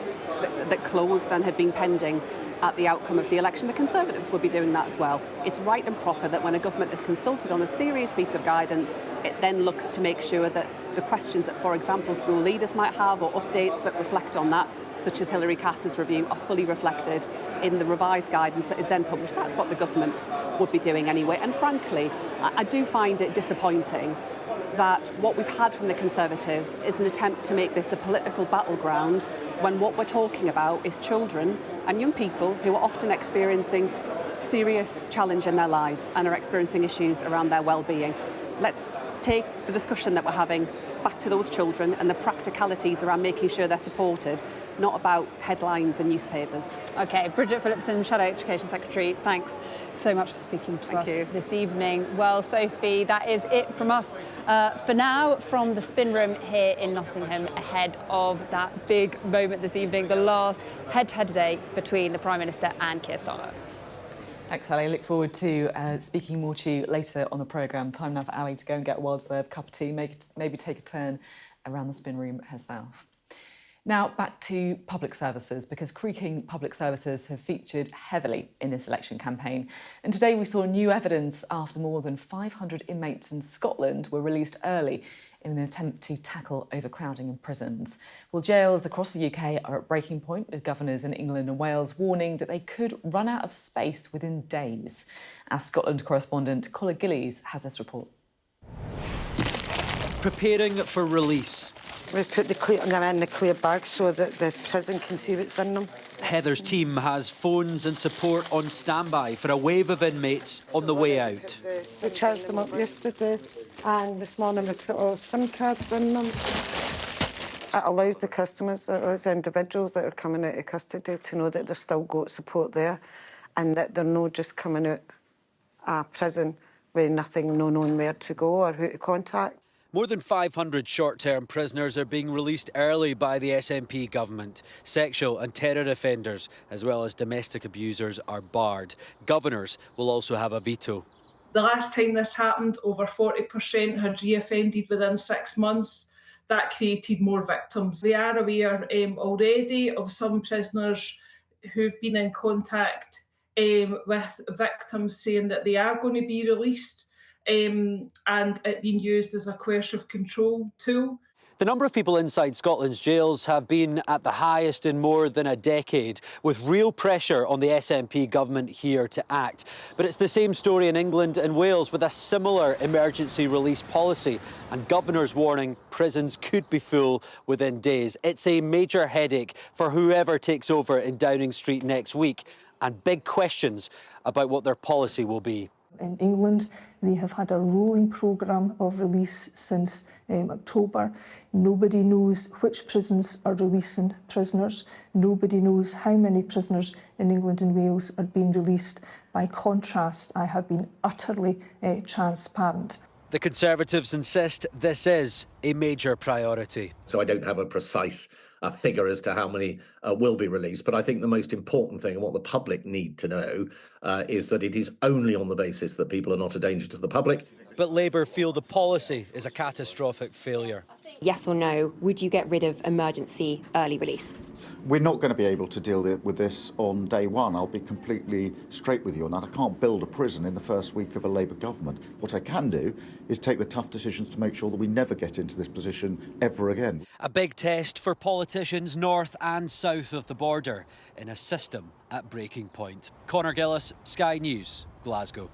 that closed and had been pending at the outcome of the election. The Conservatives will be doing that as well. It's right and proper that when a government is consulted on a serious piece of guidance, it then looks to make sure that the questions that, for example, school leaders might have or updates that reflect on that, such as Hilary Cass's review, are fully reflected in the revised guidance that is then published. That's what the government would be doing anyway. And frankly, I do find it disappointing that what we've had from the Conservatives is an attempt to make this a political battleground when what we're talking about is children and young people who are often experiencing serious challenge in their lives and are experiencing issues around their well-being. Let's take the discussion that we're having back to those children and the practicalities around making sure they're supported, not about headlines and newspapers. OK, Bridget Phillipson, Shadow Education Secretary, thanks so much for speaking to us this evening. Well, Sophie, that is it from us for now from the Spin Room here in Nottingham ahead of that big moment this evening, the last head-to-head debate between the Prime Minister and Keir Starmer. Thanks, Ali. Look forward to speaking more to you later on the programme. Time now for Ali to go and get a well-deserved cup of tea, maybe take a turn around the spin room herself. Now, back to public services, because creaking public services have featured heavily in this election campaign. And today we saw new evidence after more than 500 inmates in Scotland were released early in an attempt to tackle overcrowding in prisons. Well, jails across the UK are at breaking point, with governors in England and Wales warning that they could run out of space within days. Our Scotland correspondent, Colin Gillies, has this report. Preparing for release. We've put them in the clear bag so that the prison can see what's in them. Heather's team has phones and support on standby for a wave of inmates on the way out. We charged them up yesterday, and this morning we put all SIM cards in them. It allows the customers, those individuals that are coming out of custody, to know that they've still got support there and that they're not just coming out of prison with nothing, no knowing where to go or who to contact. More than 500 short-term prisoners are being released early by the SNP government. Sexual and terror offenders, as well as domestic abusers, are barred. Governors will also have a veto. The last time this happened, over 40% had reoffended within 6 months. That created more victims. We are aware already of some prisoners who've been in contact with victims saying that they are going to be released and it being used as a coercive control tool. The number of people inside Scotland's jails have been at the highest in more than a decade, with real pressure on the SNP government here to act. But it's the same story in England and Wales, with a similar emergency release policy, and governors warning prisons could be full within days. It's a major headache for whoever takes over in Downing Street next week, and big questions about what their policy will be. In England, they have had a rolling programme of release since October. Nobody knows which prisons are releasing prisoners. Nobody knows how many prisoners in England and Wales are being released. By contrast, I have been utterly transparent. The Conservatives insist this is a major priority. So I don't have a precise figure as to how many will be released, but I think the most important thing and what the public need to know is that it is only on the basis that people are not a danger to the public. But Labour feel the policy is a catastrophic failure. Yes or no, would you get rid of emergency early release? We're not going to be able to deal with this on day one. I'll be completely straight with you on that. I can't build a prison in the first week of a Labour government. What I can do is take the tough decisions to make sure that we never get into this position ever again. A big test for politicians north and south of the border in a system at breaking point. Conor Gillis, Sky News, Glasgow.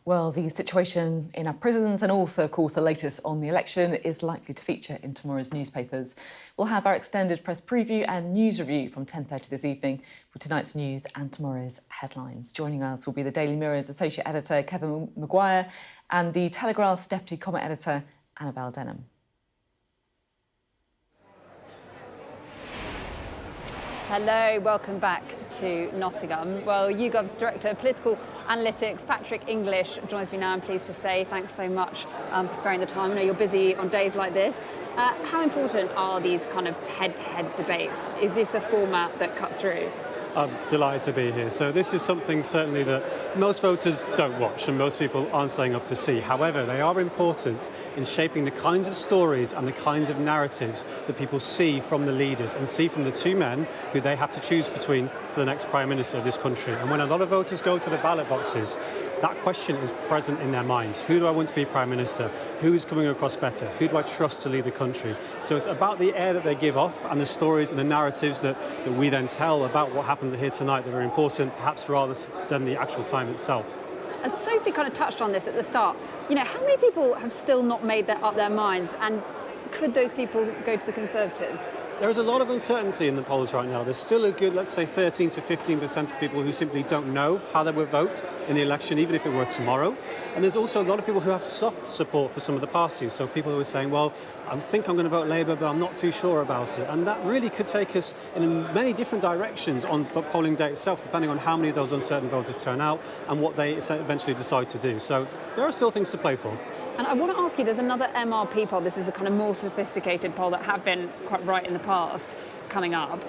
Well, the situation in our prisons and also, of course, the latest on the election is likely to feature in tomorrow's newspapers. We'll have our extended press preview and news review from 10:30 this evening for tonight's news and tomorrow's headlines. Joining us will be the Daily Mirror's associate editor, Kevin Maguire, and the Telegraph's deputy comment editor, Annabelle Denham. Hello, welcome back to Nottingham. Well, YouGov's Director of Political Analytics, Patrick English, joins me now. I'm pleased to say thanks so much for sparing the time. I know you're busy on days like this. How important are these kind of head-to-head debates? Is this a format that cuts through? I'm delighted to be here. So this is something certainly that most voters don't watch and most people aren't staying up to see. However, they are important in shaping the kinds of stories and the kinds of narratives that people see from the leaders and see from the two men who they have to choose between for the next Prime Minister of this country. And when a lot of voters go to the ballot boxes, that question is present in their minds. Who do I want to be Prime Minister? Who is coming across better? Who do I trust to lead the country? So it's about the air that they give off and the stories and the narratives that we then tell about what happened here tonight that are important, perhaps rather than the actual time itself. As Sophie kind of touched on this at the start, you know, how many people have still not made up their minds, and could those people go to the Conservatives? There is a lot of uncertainty in the polls right now. There's still a good, let's say, 13 to 15% of people who simply don't know how they will vote in the election, even if it were tomorrow. And there's also a lot of people who have soft support for some of the parties. So people who are saying, well, I think I'm going to vote Labour, but I'm not too sure about it. And that really could take us in many different directions on the polling day itself, depending on how many of those uncertain voters turn out and what they eventually decide to do. So there are still things to play for. And I want to ask you, there's another MRP poll. This is a kind of more sophisticated poll that have been quite right in the past coming up.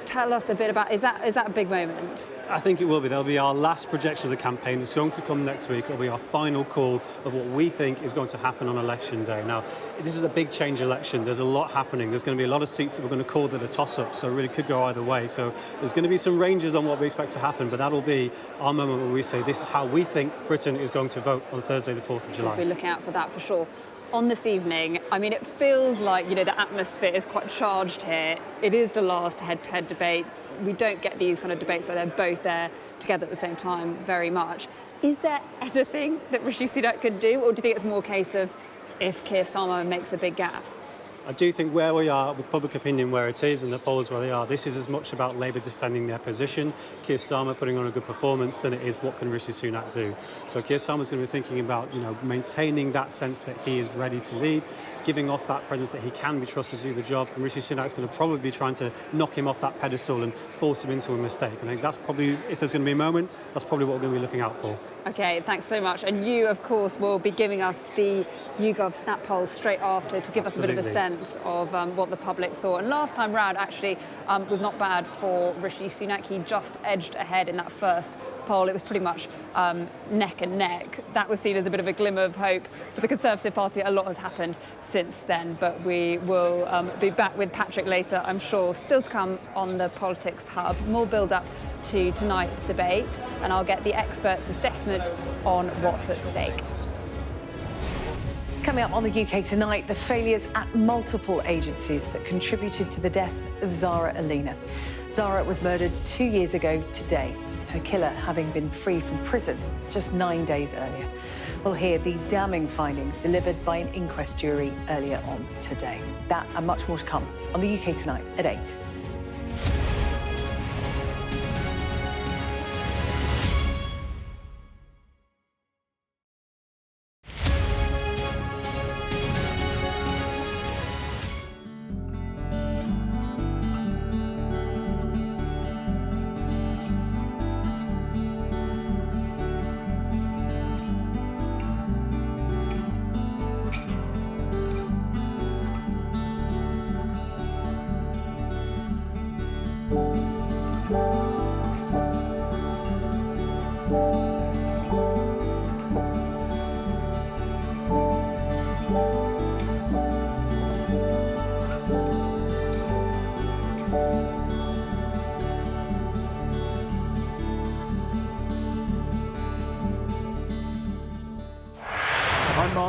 Tell us a bit about, is that a big moment? I think it will be. There'll be our last projection of the campaign. It's going to come next week. It'll be our final call of what we think is going to happen on election day. Now, this is a big change election. There's a lot happening. There's going to be a lot of seats that we're going to call that a toss-up, so it really could go either way. So there's going to be some ranges on what we expect to happen, but that'll be our moment where we say this is how we think Britain is going to vote on Thursday, the 4th of July. We'll be looking out for that for sure. On this evening, I mean, it feels like, you know, the atmosphere is quite charged here. It is the last head-to-head debate. We don't get these kind of debates where they're both there together at the same time very much. Is there anything that Rishi Sunak could do, or do you think it's more a case of if Keir Starmer makes a big gaffe? I do think where we are with public opinion where it is and the polls where they are, this is as much about Labour defending their position, Keir Starmer putting on a good performance, than it is what can Rishi Sunak do. So Keir Starmer's going to be thinking about, maintaining that sense that he is ready to lead, giving off that presence that he can be trusted to do the job, and Rishi Sunak's going to probably be trying to knock him off that pedestal and force him into a mistake. And I think that's probably, if there's going to be a moment, that's probably what we're going to be looking out for. OK, thanks so much. And you, of course, will be giving us the YouGov snap polls straight after to give us a bit of a sense of what the public thought. And last time round, actually, was not bad for Rishi Sunak. He just edged ahead in that first poll. It was pretty much neck and neck. That was seen as a bit of a glimmer of hope for the Conservative Party. A lot has happened since then, but we will be back with Patrick later, I'm sure. Still to come on the Politics Hub. More build-up to tonight's debate, and I'll get the experts' assessment on what's at stake. Coming up on the UK tonight, the failures at multiple agencies that contributed to the death of Zara Alina. Zara was murdered 2 years ago today, her killer having been freed from prison just 9 days earlier. We'll hear the damning findings delivered by an inquest jury earlier on today. That and much more to come on the UK tonight at 8.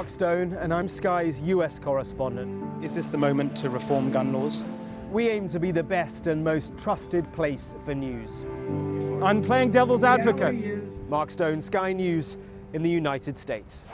Stone, and I'm Sky's US correspondent. Is this the moment to reform gun laws? We aim to be the best and most trusted place for news. I'm playing devil's advocate. Mark Stone, Sky News in the United States.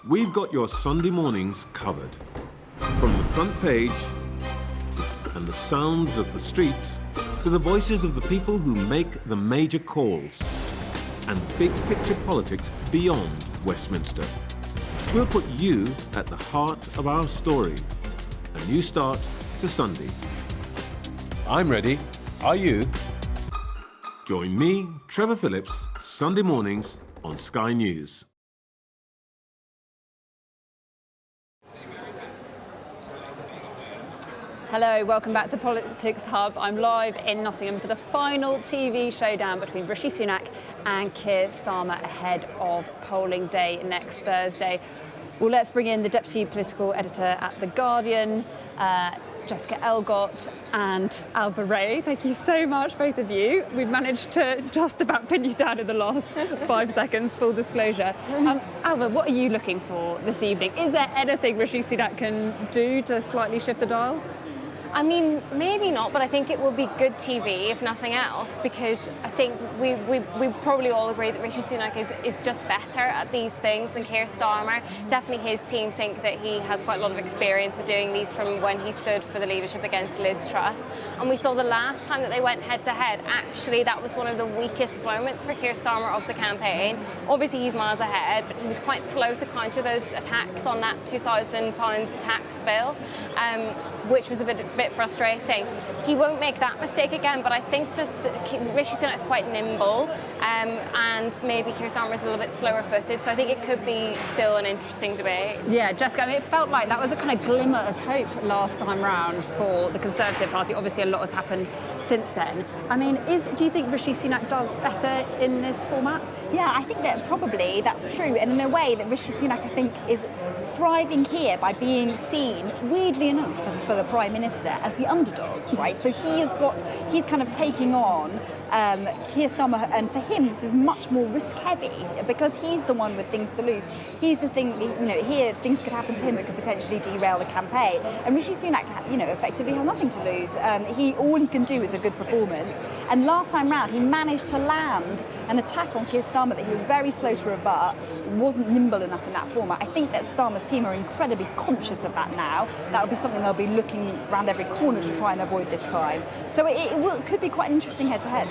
We've got your Sunday mornings covered. From the front page and the sounds of the streets to the voices of the people who make the major calls and big picture politics beyond Westminster. We'll put you at the heart of our story. A new start to Sunday. I'm ready. Are you? Join me, Trevor Phillips, Sunday mornings on Sky News. Hello, welcome back to Politics Hub. I'm live in Nottingham for the final TV showdown between Rishi Sunak and Keir Starmer ahead of polling day next Thursday. Well, let's bring in the Deputy Political Editor at The Guardian, Jessica Elgott and Alva Ray. Thank you so much, both of you. We've managed to just about pin you down in the last 5 seconds, full disclosure. Alva, what are you looking for this evening? Is there anything Rishi Sunak can do to slightly shift the dial? I mean, maybe not, but I think it will be good TV, if nothing else, because I think we probably all agree that Rishi Sunak is just better at these things than Keir Starmer. Definitely his team think that he has quite a lot of experience of doing these from when he stood for the leadership against Liz Truss. And we saw the last time that they went head-to-head, actually that was one of the weakest moments for Keir Starmer of the campaign. Obviously he's miles ahead, but he was quite slow to counter those attacks on that £2,000 tax bill, which was a bit bit frustrating. He won't make that mistake again, but I think just Rishi Sunak is quite nimble, and maybe Keir Starmer is a little bit slower-footed, so I think it could be still an interesting debate. Yeah, Jessica, I mean, it felt like that was a kind of glimmer of hope last time round for the Conservative Party. Obviously, a lot has happened since then. I mean, do you think Rishi Sunak does better in this format? Yeah, I think that probably that's true, and in a way that Rishi Sunak, I think, is thriving here by being seen, weirdly enough, for the Prime Minister, as the underdog, right? So he's kind of taking on Keir Starmer, and for him this is much more risk heavy because he's the one with things to lose. He's the thing, here things could happen to him that could potentially derail the campaign. And Rishi Sunak, effectively has nothing to lose. All he can do is a good performance. And last time round, he managed to land an attack on Keir Starmer that he was very slow to rebut, wasn't nimble enough in that format. I think that Starmer's team are incredibly conscious of that now. That'll be something they'll be looking around every corner to try and avoid this time. So it could be quite an interesting head-to-head.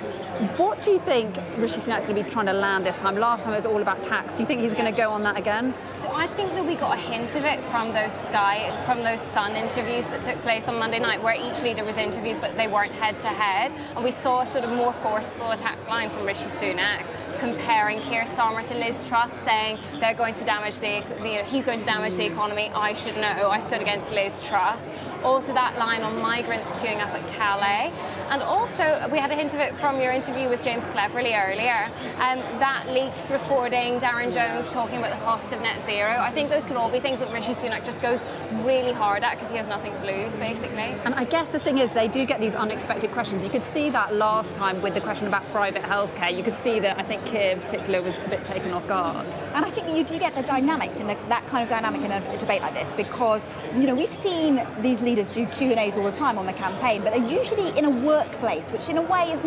What do you think Rishi Sunak's going to be trying to land this time? Last time it was all about tax. Do you think he's going to go on that again? So I think that we got a hint of it from those Sun interviews that took place on Monday night, where each leader was interviewed, but they weren't head-to-head. And we saw a sort of more forceful attack line from Rishi Sunak, comparing Keir Starmer to Liz Truss, saying they're going to damage he's going to damage the economy. I should know. I stood against Liz Truss. Also that line on migrants queuing up at Calais. And also we had a hint of it from your interview with James Cleverly earlier. That leaked recording Darren Jones talking about the cost of net zero. I think those could all be things that Rishi Sunak just goes really hard at because he has nothing to lose, basically. And I guess the thing is, they do get these unexpected questions. You could see that last time with the question about private healthcare. You could see that I think Keir in particular was a bit taken off guard. And I think you do get the dynamics in that kind of dynamic in a debate like this, because we've seen these leaders do Q&As all the time on the campaign, but they're usually in a workplace, which in a way is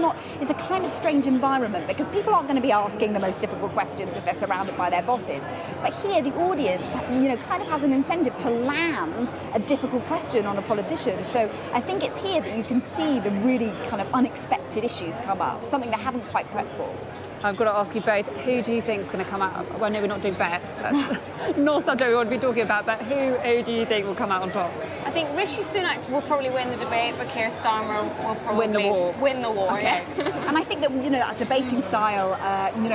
a kind of strange environment, because people aren't going to be asking the most difficult questions if they're surrounded by their bosses. But here the audience kind of has an incentive to land a difficult question on a politician. So I think it's here that you can see the really kind of unexpected issues come up, something they haven't quite prepped for. I've got to ask you both, who do you think is going to come out? Well, no, we're not doing bets. That's not something we want to be talking about, but who do you think will come out on top? I think Rishi Sunak will probably win the debate, but Keir Starmer will probably win the war. Okay. And I think that, that debating style,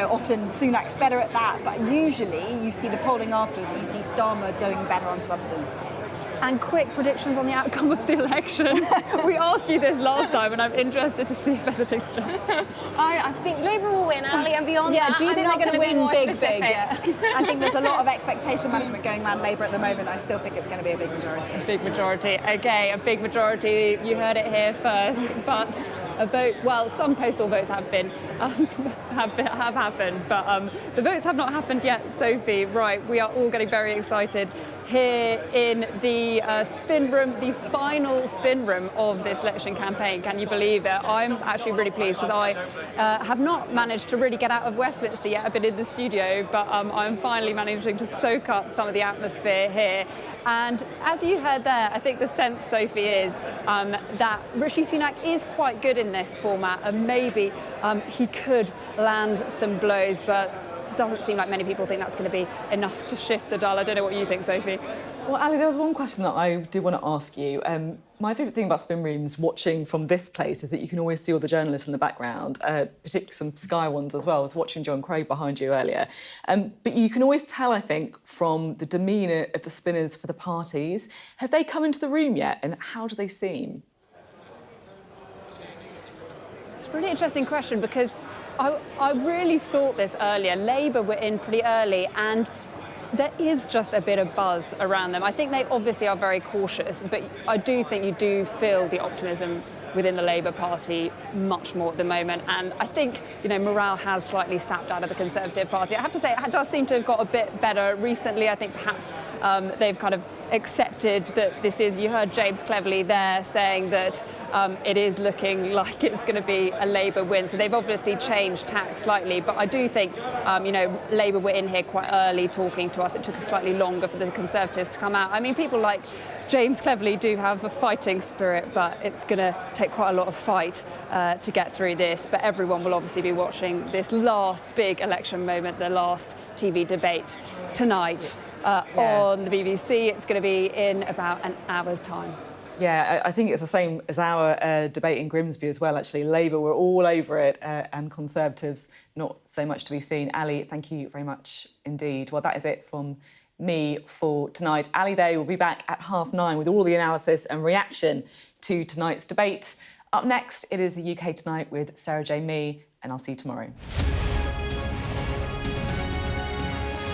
often Sunak's better at that, but usually you see the polling afterwards and you see Starmer doing better on substance. And quick predictions on the outcome of the election. We asked you this last time, and I'm interested to see if anything's changed. I think Labour will win, Ali, and beyond that, do you think they're going to win big? Yeah. I think there's a lot of expectation management going around Labour at the moment. I still think it's going to be a big majority. A big majority. Okay, a big majority. You heard it here first, but a vote. Well, some postal votes have happened, but the votes have not happened yet. Sophie, right? We are all getting very excited here in the spin room, the final spin room of this election campaign. Can you believe it? I'm actually really pleased because I have not managed to really get out of Westminster yet. I've been in the studio, but I'm finally managing to soak up some of the atmosphere here. And as you heard there, I think the sense, Sophie, is that Rishi Sunak is quite good in this format, and maybe he could land some blows, but doesn't seem like many people think that's going to be enough to shift the dial. I don't know what you think, Sophie. Well, Ali, there was one question that I did want to ask you. My favourite thing about spin rooms, watching from this place, is that you can always see all the journalists in the background, particularly some Sky ones as well. I was watching John Craig behind you earlier. But you can always tell, I think, from the demeanour of the spinners for the parties. Have they come into the room yet, and how do they seem? It's a really interesting question, because I really thought this earlier. Labour were in pretty early, and there is just a bit of buzz around them. I think they obviously are very cautious, but I do think you do feel the optimism within the Labour Party much more at the moment. And I think, morale has slightly sapped out of the Conservative Party. I have to say, it does seem to have got a bit better recently. I think perhaps they've kind of accepted that this is, you heard James Cleverly there saying that it is looking like it's going to be a Labour win. So they've obviously changed tack slightly, but I do think, Labour were in here quite early talking to us. It took us slightly longer for the Conservatives to come out. I mean, people like James Cleverly do have a fighting spirit, but it's going to take quite a lot of fight to get through this. But everyone will obviously be watching this last big election moment, the last TV debate tonight on the BBC. It's going to be in about an hour's time. Yeah, I think it's the same as our debate in Grimsby as well, actually. Labour were all over it and Conservatives not so much to be seen. Ali, thank you very much indeed. Well, that is it from me for tonight. Ali Day will be back at 9:30 with all the analysis and reaction to tonight's debate. Up next, it is the UK Tonight with Sarah J. Mee, and I'll see you tomorrow.